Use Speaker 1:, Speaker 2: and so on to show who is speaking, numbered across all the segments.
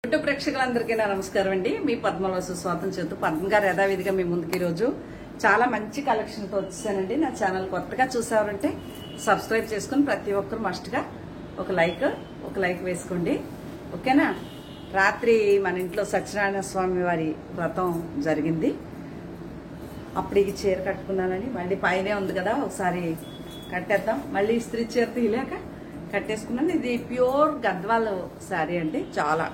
Speaker 1: YouTube ప్రేక్షకులందరికీ నా నమస్కారం అండి. మీ పద్మలో సుస్వాగతం చెబుతూ పద్మ గారు యథావిధిగా మీ ముందుకు ఈరోజు చాలా మంచి కలెక్షన్ తో వచ్చేసానండి. నా ఛానల్ కొత్తగా చూసారంటే సబ్స్క్రైబ్ చేసుకుని ప్రతి ఒక్కరు మస్ట్ గా ఒక లైక్ వేసుకోండి, ఓకేనా. రాత్రి మన ఇంట్లో సత్యనారాయణ స్వామి వారి వ్రతం జరిగింది. అప్పుడు ఈ చీర కట్టుకున్నానని మళ్ళీ పైనే ఉంది కదా, ఒకసారి కట్టేద్దాం. మళ్ళీ ఇస్త్రీ చీర తీయలేక కట్టేసుకున్నాను. ఇది ప్యూర్ గద్వాల్ శారీ అండి, చాలా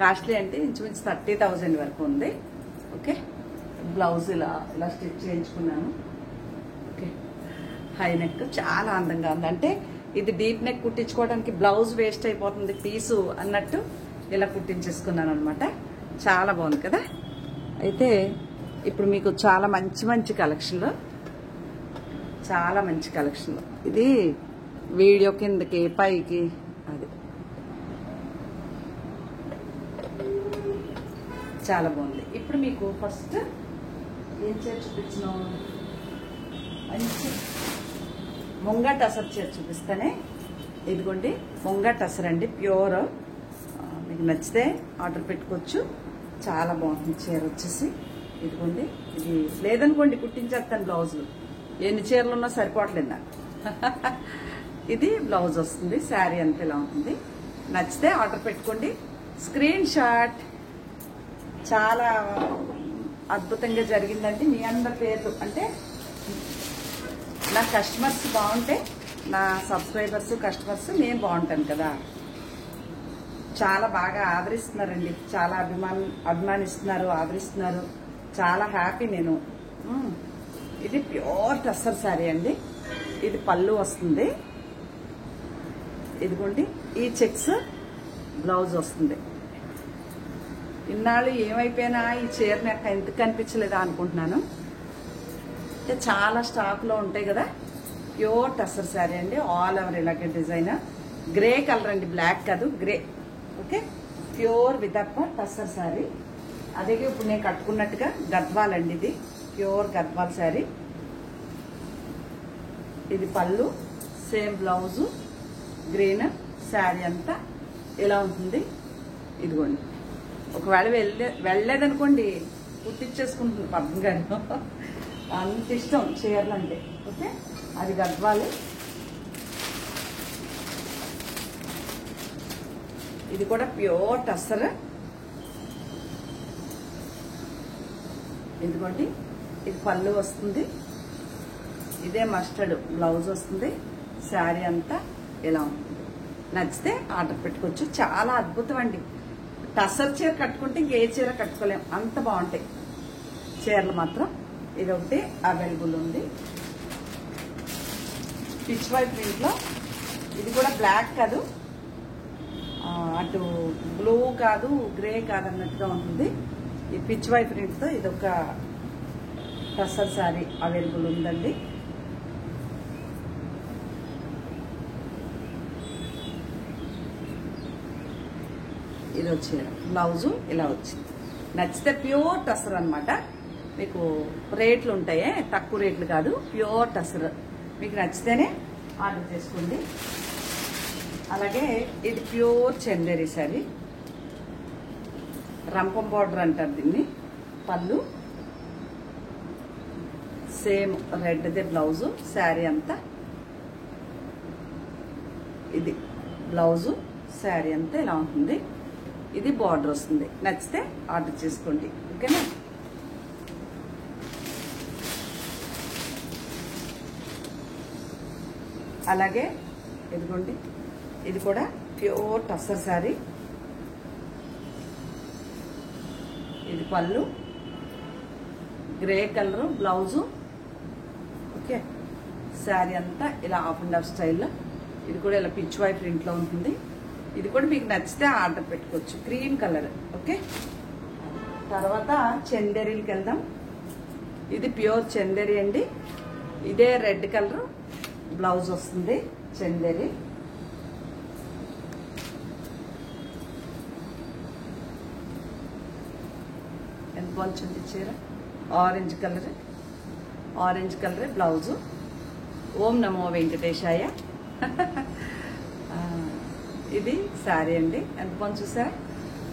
Speaker 1: కాస్ట్లీ అంటే ఇంచుమించు 30,000 వరకు ఉంది. ఓకే, బ్లౌజ్ ఇలా స్టిచ్ చేయించుకున్నాను. ఓకే, హై నెక్ చాలా అందంగా ఉంది. అంటే ఇది డీప్ నెక్ కుట్టించుకోవడానికి బ్లౌజ్ వేస్ట్ అయిపోతుంది పీసు అన్నట్టు ఇలా కుట్టించేసుకున్నాను అనమాట. చాలా బాగుంది కదా. అయితే ఇప్పుడు మీకు చాలా మంచి కలెక్షన్లో ఇది వీడియో కిందకి పైకి అది చాలా బాగుంది. ఇప్పుడు మీకు ఫస్ట్ ఏం చీర చూపించిన మంచి ముంగా టసర్ చీర చూపిస్తానే. ఇదిగోండి ముంగా టసర్ అండి, ప్యూర్. మీకు నచ్చితే ఆర్డర్ పెట్టుకోవచ్చు. చాలా బాగుంటుంది చీర వచ్చేసి. ఇదిగోండి, ఇది లేదనుకోండి కుట్టించేస్తాను బ్లౌజులు. ఎన్ని చీరలు ఉన్నా సరిపోవట్లేదు నాకు. ఇది బ్లౌజ్ వస్తుంది, శారీ అంతా ఇలా ఉంటుంది. నచ్చితే ఆర్డర్ పెట్టుకోండి. Screen shot. చాలా అద్భుతంగా జరిగిందండి. మీ అందరి పేర్లు అంటే నా కస్టమర్స్ బాగుంటే, నా సబ్స్క్రైబర్స్ కస్టమర్స్ నేను బాగుంటాను కదా. చాలా బాగా ఆదరిస్తున్నారండి, చాలా అభిమానిస్తున్నారు, ఆదరిస్తున్నారు. చాలా హ్యాపీ నేను. ఇది ప్యూర్ టస్సర్ శారీ అండి. ఇది పళ్ళు వస్తుంది. ఇదిగోండి, ఈ చెక్స్ బ్లౌజ్ వస్తుంది. ఇన్నాళ్ళు ఏమైపోయినా ఈ చీర నాకు ఎందుకు కనిపించలేదా అనుకుంటున్నాను. అంటే చాలా స్టాక్ లో ఉంటాయి కదా. ప్యూర్ టస్సర్ శారీ అండి, ఆల్ ఓవర్ ఇలాగే డిజైన్. గ్రే కలర్ అండి, బ్లాక్ కాదు, గ్రే. ఓకే, ప్యూర్ వితప్ప టస్సర్ శారీ. అదే ఇప్పుడు నేను కట్టుకున్నట్టుగా గద్వాల్ అండి, ఇది ప్యూర్ గద్వాల్ శారీ. ఇది పళ్ళు, సేమ్ బ్లౌజు, గ్రీన్. శారీ అంతా ఇలా ఉంటుంది. ఇదిగోండి, ఒకవేళ వెళ్ళలేదనుకోండి కుట్టించేసుకుంటుంది పద్మ గారు. అంత ఇష్టం చీరలు అంటే. ఓకే, అది గద్వాలి. ఇది కూడా ప్యూర్ టస్సర్. ఇదిగోండి, ఇది పళ్ళు వస్తుంది. ఇదే మస్టర్డ్ బ్లౌజ్ వస్తుంది. శారీ అంతా ఇలా ఉంటుంది. నచ్చితే ఆర్డర్ పెట్టుకోవచ్చు. చాలా అద్భుతం అండి. టస్సర్ చీర కట్టుకుంటే ఇంకే చీర కట్టుకోలేం, అంత బాగుంటాయి చీరలు మాత్రం. ఇది ఒకటి అవైలబుల్ ఉంది. పిచ్ వైట్ ప్రింట్ లో. ఇది కూడా బ్లాక్ కాదు, అటు బ్లూ కాదు, గ్రే కాదు అన్నట్టుగా ఉంటుంది. ఈ పిచ్ వైట్ ప్రింట్ తో ఇది ఒక టస్సర్ శారీ అవైలబుల్ ఉందండి. ఇది వచ్చింది బ్లౌజు ఇలా వచ్చింది. నచ్చితే ప్యూర్ టస్సర్ అనమాట. మీకు రేట్లు ఉంటాయే, తక్కువ రేట్లు కాదు, ప్యూర్ టస్సర్. మీకు నచ్చితేనే ఆర్డర్ చేసుకోండి. అలాగే ఇది ప్యూర్ చందేరి శారీ, రంపం బార్డర్ అంటారు దీన్ని. పళ్ళు సేమ్ రెడ్దే బ్లౌజు, శారీ అంతా ఇది బ్లౌజు, శారీ అంతా ఇలా ఉంటుంది. ఇది బార్డర్ వస్తుంది. నచ్చితే ఆర్డర్ చేసుకోండి, ఓకేనా. అలాగే ఇదిగోండి, ఇది కూడా ప్యూర్ టస్సర్ శారీ. ఇది పళ్ళు, grey colour blouse. Okay, sari అంతా ఇలా హాఫ్ అండ్ హాఫ్ స్టైల్లో. ఇది కూడా ఇలా పిచ్ వైట్ ప్రింట్లో ఉంటుంది. ఇది కూడా మీకు నచ్చితే ఆర్డర్ పెట్టుకోవచ్చు. Cream colour. ఓకే, తర్వాత చందేరీకి వెళ్దాం. ఇది ప్యూర్ చందేరి అండి. ఇదే రెడ్ కలర్ బ్లౌజ్ వస్తుంది, చందేరి. ఎంత బాగుంది చీర. Orange colour blouse. ఓం నమో వెంకటేశాయ. ఇది శారీ అండి, ఎంత బాగుంది చూసారా.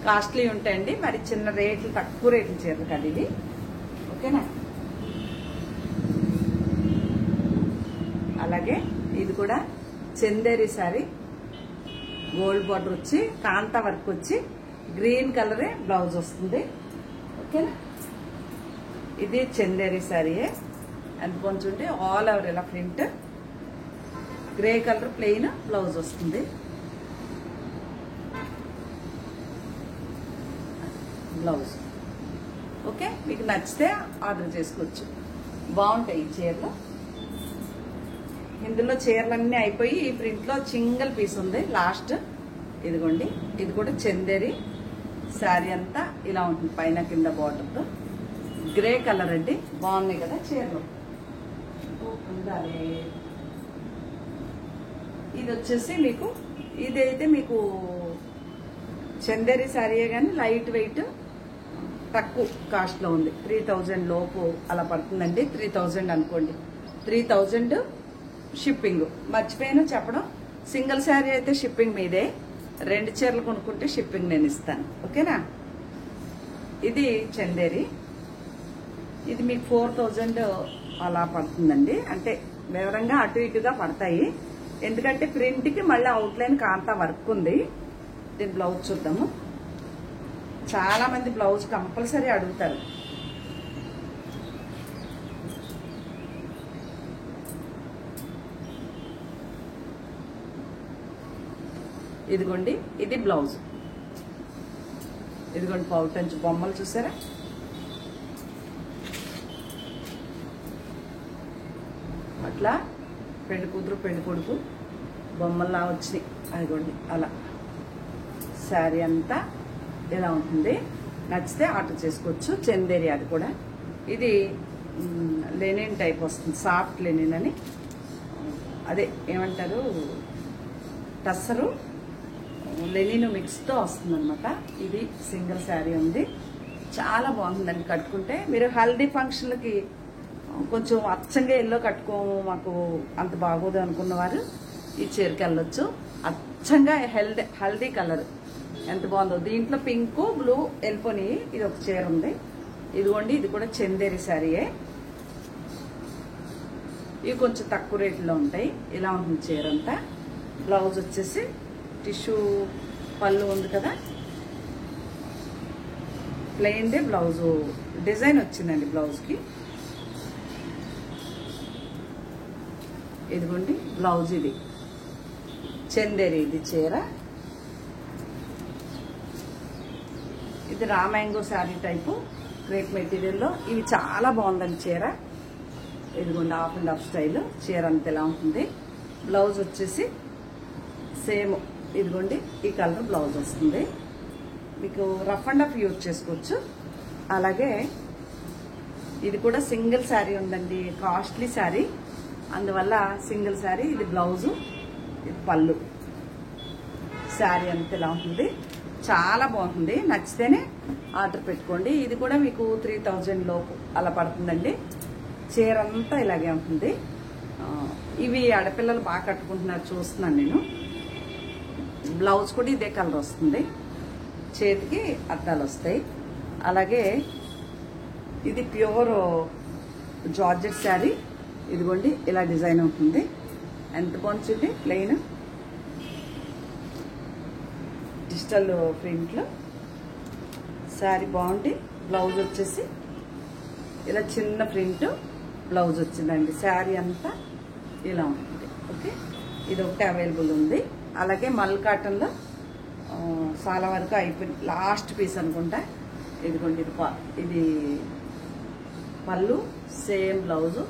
Speaker 1: కాస్ట్లీ ఉంటాయండి. మరి చిన్న రేట్లు, తక్కువ రేట్లు చీరలు కదా ఇది. ఓకేనా? అలాగే ఇది కూడా చందేరి సారీ, గోల్డ్ బార్డర్ వచ్చి కాంతా వర్క్ వచ్చి గ్రీన్ కలరే బ్లౌజ్ వస్తుంది. ఓకేనా? ఇది చందేరి సారీయే. అండ్ కొంచెం ఆల్ ఓవర్ ఇలా print, grey colour plain blouse వస్తుంది. Blouse okay. మీకు నచ్చితే ఆర్డర్ చేసుకోవచ్చు. బాగుంటాయి ఈ చీరలు. ఇందులో చీరలన్నీ అయిపోయి ఈ ప్రింట్ లో సింగిల్ పీస్ ఉంది లాస్ట్. ఇదిగోండి, ఇది కూడా చందేరి శారీ అంతా ఇలా ఉంటుంది, పైన కింద బార్డర్ తో. గ్రే కలర్ అండి, బాగున్నాయి కదా చీరలు. ఇది వచ్చేసి మీకు, ఇదైతే మీకు చందేరి శారీయే కానీ లైట్ వెయిట్, తక్కువ కాస్ట్ లో ఉంది. 3000 లోపు అలా పడుతుందండి. 3000 అనుకోండి. 3000 షిప్పింగ్. మర్చిపోయాను చెప్పడం, సింగిల్ శారీ అయితే షిప్పింగ్ మీదే, 2 చీరలు కొనుక్కుంటే షిప్పింగ్ నేను ఇస్తాను. ఓకేనా? ఇది చందేరి. ఇది మీకు 4000 అలా పడుతుందండి. అంటే వివరంగా అటు ఇటుగా పడతాయి, ఎందుకంటే ప్రింట్ కి మళ్ళీ అవుట్లైన్ కాంతా వర్క్ ఉంది. దీని బ్లౌజ్ చూద్దాము. చాలా మంది బ్లౌజ్ కంపల్సరీ అడుగుతారు. ఇదిగోండి, ఇది బ్లౌజ్. ఇదిగోండి పౌటంచు బొమ్మలు చూసారా? అట్లా పెళ్లి కూతురు పెళ్లి కొడుకు బొమ్మల్లా వచ్చినాయి. అదిగోండి అలా శారీ అంతా ఇలా ఉంటుంది. నచ్చితే ఆర్డర్ చేసుకోవచ్చు. చందేరి అది కూడా. ఇది లెనిన్ టైప్ వస్తుంది, సాఫ్ట్ లెనిన్ అని, అదే ఏమంటారు, టస్సరు లెనిన్ మిక్స్తో వస్తుంది అనమాట. ఇది సింగిల్ శారీ ఉంది, చాలా బాగుందండి. కట్టుకుంటే మీరు హల్దీ ఫంక్షన్లకి కొంచెం అచ్చంగా ఎల్లో కట్టుకోము, మాకు అంత బాగోదు అనుకున్న వారు ఈ చీరకి వెళ్ళొచ్చు. అచ్చంగా హల్దీ కలర్ ఎంత బాగుందో. దీంట్లో పింక్ బ్లూ వెళ్ళిపోయి ఇది ఒక చీర ఉంది. ఇదిగోండి, ఇది కూడా చందేరి శారీయే. ఇవి కొంచెం తక్కువ రేట్లో ఉంటాయి. ఇలా ఉంటుంది చీర అంతా. బ్లౌజ్ వచ్చేసి టిష్యూ పళ్ళు ఉంది కదా, ప్లెయిన్దే బ్లౌజ్ డిజైన్ వచ్చిందండి బ్లౌజ్కి. ఇదిగోండి బ్లౌజ్, ఇది చందేరి ఇది చీర. ఇది raw mango sari type crepe మెటీరియల్లో. ఇవి చాలా బాగుందండి చీర. ఇదిగోండి హాఫ్ అండ్ హాఫ్ స్టైల్ చీర అంత ఎలా ఉంటుంది. బ్లౌజ్ వచ్చేసి సేమ్ ఇదిగోండి ఈ కలర్ బ్లౌజ్ వస్తుంది. మీకు రఫ్ అండ్ హాఫ్ యూజ్ చేసుకోవచ్చు. అలాగే ఇది కూడా సింగిల్ శారీ ఉందండి, కాస్ట్లీ శారీ, అందువల్ల సింగిల్ శారీ. ఇది బ్లౌజు, ఇది పళ్ళు. శారీ అంత ఎలా ఉంటుంది, చాలా బాగుంటుంది. నచ్చితేనే ఆర్డర్ పెట్టుకోండి. ఇది కూడా మీకు 3000 లోపు అలా పడుతుందండి. చీర అంతా ఇలాగే ఉంటుంది. ఇవి ఆడపిల్లలు బాగా కట్టుకుంటున్నారు, చూస్తున్నాను నేను. బ్లౌజ్ కూడా ఇదే కలర్ వస్తుంది, చేతికి అద్దాలు వస్తాయి. అలాగే ఇది ప్యూర్ జార్జెట్ శారీ. ఇదిగోండి ఇలా డిజైన్ ఉంటుంది, ఎంత బాగుంటుంది. ప్లెయిన్ డిజిటల్ ప్రింట్లో శారీ బాగుంది. బ్లౌజ్ వచ్చేసి ఇలా చిన్న ప్రింట్ బ్లౌజ్ వచ్చిందండి. శారీ అంతా ఇలా ఉంటుంది. ఓకే, ఇది ఒకటి అవైలబుల్ ఉంది. అలాగే మల్ కాటన్లో చాలా వరకు అయిపోయింది, లాస్ట్ పీస్ అనుకుంటా. ఇదిగోండి ఇది పళ్ళు, సేమ్ బ్లౌజు,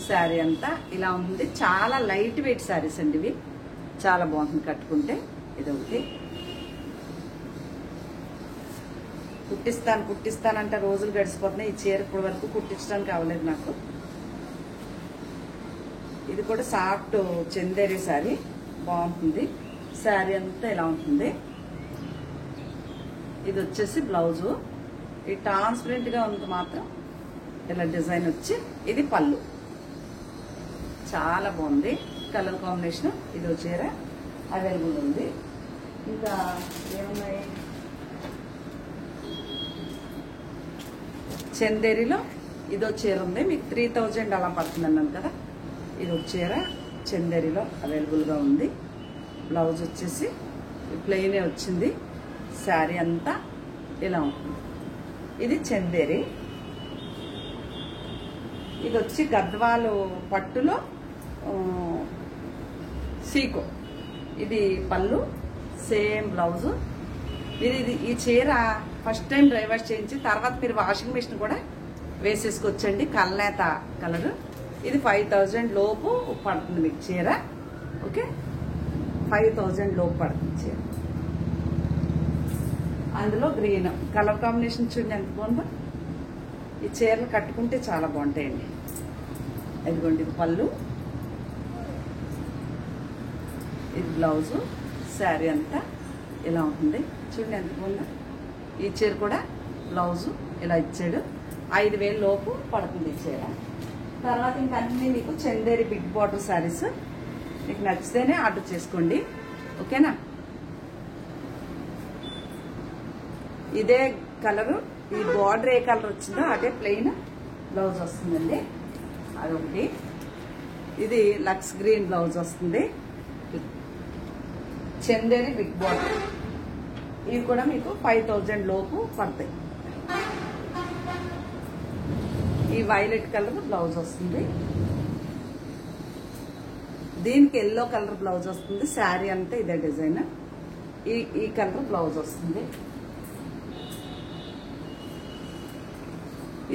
Speaker 1: శారీ అంతా ఇలా ఉంటుంది. చాలా లైట్ వెయిట్ శారీస్ అండి ఇవి, చాలా బాగుంటుంది కట్టుకుంటే. ఇది ఒకటి. కుట్టిస్తానంటే రోజులు గడిచిపోతున్నాయి. ఈ చీర ఇప్పటి వరకు కుట్టించడానికి అవ్వలేదు నాకు. ఇది కూడా సాఫ్ట్ చందేరి శారీ, బాగుంటుంది. శారీ అంతా ఇలా ఉంటుంది. ఇది వచ్చేసి బ్లౌజు. ఈ ట్రాన్స్పరెంట్ గా ఉంది మాత్రం ఇలా డిజైన్ వచ్చి, ఇది పళ్ళు. చాలా బాగుంది కలర్ కాంబినేషన్. ఇది చీర అవైలబుల్ ఉంది. ఇంకా ఏమున్నాయి, చందేరిలో ఇదో చీర ఉంది, మీకు 3000 అలా పడుతుంది అన్నాను కదా. ఇదో చీర చందేరిలో అవైలబుల్గా ఉంది. బ్లౌజ్ వచ్చేసి ప్లెయినే వచ్చింది. శారీ అంతా ఇలా ఉంటుంది. ఇది చందేరి. ఇది వచ్చి గద్వాలు పట్టులో సీకో. ఇది పళ్ళు, సేమ్ బ్లౌజు. ఇది ఈ చీర ఫస్ట్ టైం డ్రై వాష్ చేయించి తర్వాత మీరు వాషింగ్ మిషన్ కూడా వేసేసుకోవచ్చండి. కల్నేత కలరు. ఇది 5000 లోపు పడుతుంది మీకు చీర. ఓకే, 5000 లోపు పడుతుంది చీర. అందులో గ్రీన్ కలర్ కాంబినేషన్ చూడండి ఎంత బాగుందో. ఈ చీరలు కట్టుకుంటే చాలా బాగుంటాయండి. ఇదిగోండి, ఇది పళ్ళు, ఇది బ్లౌజు. శారీ అంతా ఇలా ఉంటుంది. చూడండి ఎంత బాగుందో. ఈ చీర కూడా బ్లౌజు ఇలా ఇచ్చాడు. 5000 లోపు పడుతుంది ఈ చీర. తర్వాత ఇంకా అన్ని మీకు చందేరి బిగ్ బార్డర్ శారీస్. మీకు నచ్చితేనే ఆర్డర్ చేసుకోండి. ఓకేనా. ఇదే కలరు, ఈ బార్డర్ ఏ కలర్ వచ్చిందో అదే ప్లెయిన్ బ్లౌజ్ వస్తుందండి. అదొకటి. ఇది లక్స్ గ్రీన్ బ్లౌజ్ వస్తుంది. Chanderi big border. ఇవి కూడా మీకు 5000 లోపు పడతాయి. ఈ వైలెట్ కలర్ బ్లౌజ్ వస్తుంది. దీనికి ఎల్లో కలర్ బ్లౌజ్ వస్తుంది. శారీ అంతా ఇదే డిజైన్. ఈ కలర్ బ్లౌజ్ వస్తుంది.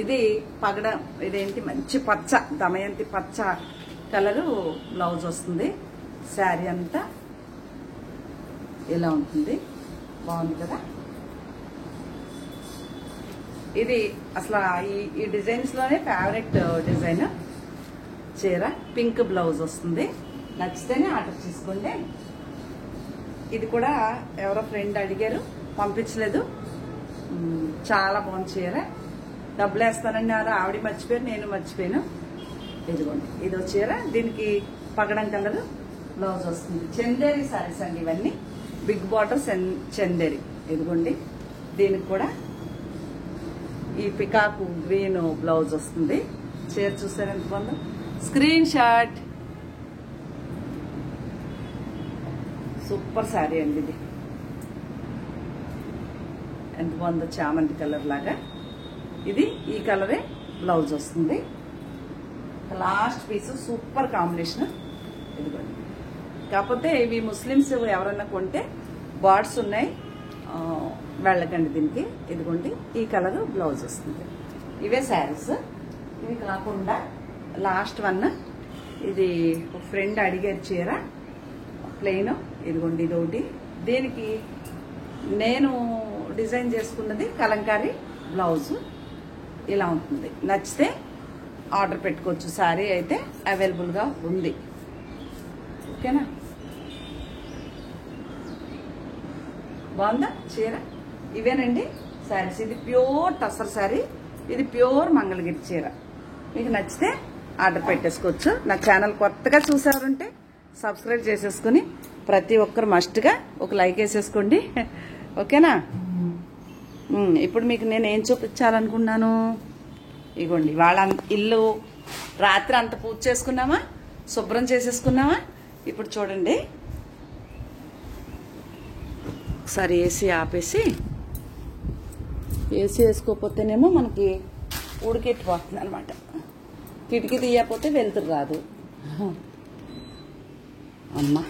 Speaker 1: ఇది పగడ, ఇదేంటి మంచి పచ్చ, దమయంతి పచ్చ కలరు బ్లౌజ్ వస్తుంది. శారీ అంతా ఇలా ఉంటుంది. బాగుంది కదా. ఇది అసలు ఈ డిజైన్స్ లోనే ఫేవరెట్ డిజైన్ చీర. పింక్ బ్లౌజ్ వస్తుంది. నచ్చితేనే ఆర్డర్ చేసుకోండి. ఇది కూడా ఎవరో ఫ్రెండ్ అడిగారు, పంపించలేదు. చాలా బాగుంది చీర. డబ్బులు వేస్తానన్నారు, ఆవిడ మర్చిపోయారు, నేను మర్చిపోయాను. ఇదిగోండి, ఇదో చీర. దీనికి పగడం కలర్ బ్లౌజ్ వస్తుంది. చందేరి సారీస్ అండి ఇవన్నీ. Big border Chanderi. ఇదిగోండి, దీనికి కూడా ఈ పికాకు గ్రీన్ బ్లౌజ్ వస్తుంది. చీర చూసారు ఎంత బాగుందో. Screen shot. సూపర్ శారీ అండి ఇది. ఎంత బాగుందో, చామంతి కలర్ లాగా. ఇది ఈ కలరే బ్లౌజ్ వస్తుంది. Last piece super combination. ఇదిగోండి. కాకపోతే ఇవి ముస్లిమ్స్ ఎవరన్నా కొంటే బార్డ్స్ ఉన్నాయి, వెళ్ళకండి దీనికి. ఇదిగోండి, ఈ కలర్ బ్లౌజ్ వస్తుంది. ఇవే శారీస్. ఇవి కాకుండా లాస్ట్ వన్, ఇది ఒక ఫ్రెండ్ అడిగారు చీర ప్లెయిన్. ఇదిగోండి, ఇదొకటి. దీనికి నేను డిజైన్ చేసుకున్నది కలంకారీ బ్లౌజ్. ఇలా ఉంటుంది. నచ్చితే ఆర్డర్ పెట్టుకోవచ్చు. శారీ అయితే అవైలబుల్గా ఉంది. ఓకేనా. బాగుందా చీర. ఇవేనండి శారీస్. ఇది ప్యూర్ టసర్ శారీ. ఇది ప్యూర్ మంగళగిరి చీర. మీకు నచ్చితే ఆర్డర్ పెట్టేసుకోవచ్చు. నా ఛానల్ కొత్తగా చూసారంటే సబ్స్క్రైబ్ చేసేసుకుని ప్రతి ఒక్కరు మస్ట్గా ఒక లైక్ వేసేసుకోండి. ఓకేనా. ఇప్పుడు మీకు నేను ఏం చూపించాలనుకున్నాను. ఇగోండి, వాళ్ళ ఇల్లు రాత్రి అంత పూజ చేసుకున్నామా, శుభ్రం చేసేసుకున్నామా. ఇప్పుడు చూడండి, ఒకసారి ఏసీ ఆపేసి, ఏసీ వేసుకోకపోతేనేమో మనకి ఉడికెట్టిపోతుంది అనమాట. కిటికీ తీయకపోతే వెలుతురు రాదు. అమ్మా,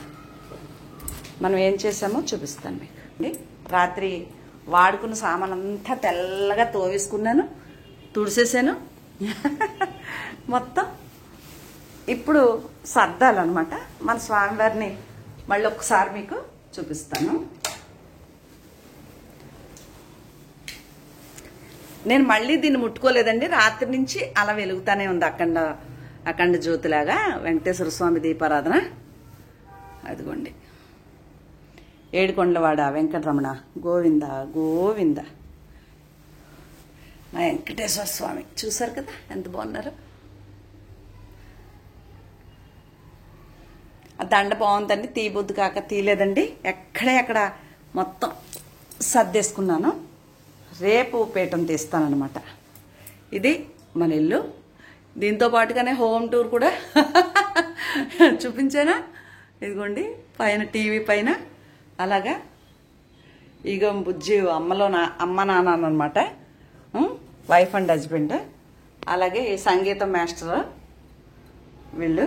Speaker 1: మనం ఏం చేసామో చూపిస్తాను మీకు. రాత్రి వాడుకున్న సామాన్ అంతా తెల్లగా తోవేసుకున్నాను, తుడిసేసాను మొత్తం. ఇప్పుడు సర్దాలన్నమాట. మన స్వామివారిని మళ్ళీ ఒకసారి మీకు చూపిస్తాను. నేను మళ్ళీ దీన్ని ముట్టుకోలేదండి. రాత్రి నుంచి అలా వెలుగుతానే ఉంది అఖండ జ్యోతిలాగా. వెంకటేశ్వర స్వామి దీపారాధన. అదిగోండి, ఏడుకొండలవాడ వెంకటరమణ గోవింద గోవింద. నా వెంకటేశ్వర స్వామి చూసారు కదా ఎంత బాగున్నారు. ఆ దండ బాగుందండి. తీయబుద్దు కాక తీయలేదండి. ఎక్కడే అక్కడ మొత్తం సర్దేసుకున్నాను. రేపు పీఠం తీస్తానన్నమాట. ఇది మన ఇల్లు. దీంతో పాటుగానే హోమ్ టూర్ కూడా చూపించానా? ఇదిగోండి పైన టీవీ పైన. అలాగా ఇగో బుజ్జి అమ్మ నాన్న అనమాట, వైఫ్ అండ్ హస్బెండ్. అలాగే ఈ సంగీతం మాస్టర్ వీళ్ళు,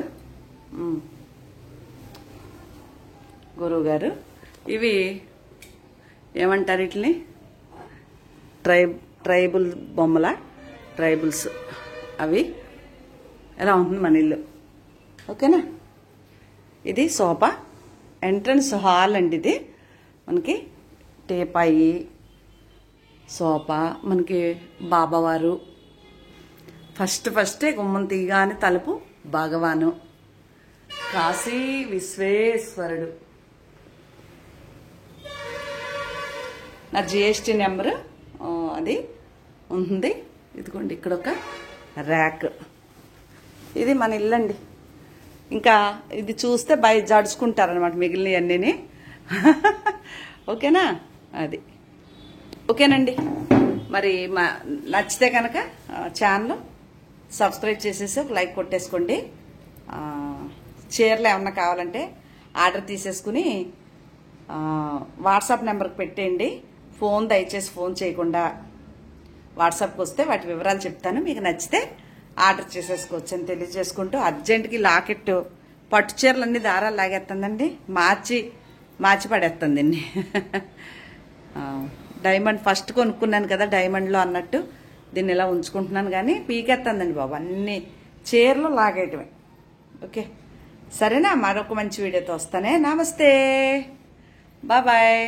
Speaker 1: గురువు గారు. ఇవి ఏమంటారు వీటిని? ట్రైబుల్ బొమ్మల, ట్రైబుల్స్ అవి. ఎలా ఉంటుంది మన ఇల్లు, ఓకేనా? ఇది సోఫా, ఎంట్రన్స్ హాల్ అండి. ఇది మనకి టీపాయి, సోఫా, మనకి బాబావారు. ఫస్టే గుమ్మం తీయగానే తలుపు భగవాను, కాశీ విశ్వేశ్వరుడు. నా జిఎస్టీ నెంబరు అది ఉంది. ఇదిగోండి ఇక్కడ ఒక ర్యాక్. ఇది మన ఇల్లు అండి. ఇంకా ఇది చూస్తే బయట జడుచుకుంటారనమాట మిగిలినవన్నీ. ఓకేనా? అది ఓకేనండి. మరి నచ్చితే కనుక ఛానల్ సబ్స్క్రైబ్ చేసేసి ఒక లైక్ కొట్టేసుకోండి. చీరలు ఏమన్నా కావాలంటే ఆర్డర్ తీసేసుకుని వాట్సాప్ నెంబర్కి పెట్టేయండి. దయచేసి ఫోన్ చేయకుండా వాట్సాప్కి వస్తే వాటి వివరాలు చెప్తాను. మీకు నచ్చితే ఆర్డర్ చేసేసుకోవచ్చు అని తెలియజేసుకుంటూ, అర్జెంట్కి లాకెట్ పట్టు చీరలన్నీ దారాలు లాగేస్తుందండి, మార్చి పడేస్తుందండి. డైమండ్ ఫస్ట్ కొనుక్కున్నాను కదా డైమండ్లో అన్నట్టు దీన్ని ఇలా ఉంచుకుంటున్నాను, కానీ పీకెత్తుందండి బాబు, అన్ని చీరలు లాగేయటమే. ఓకే సరేనా? మరొక మంచి వీడియోతో వస్తానే. నమస్తే, బాయ్.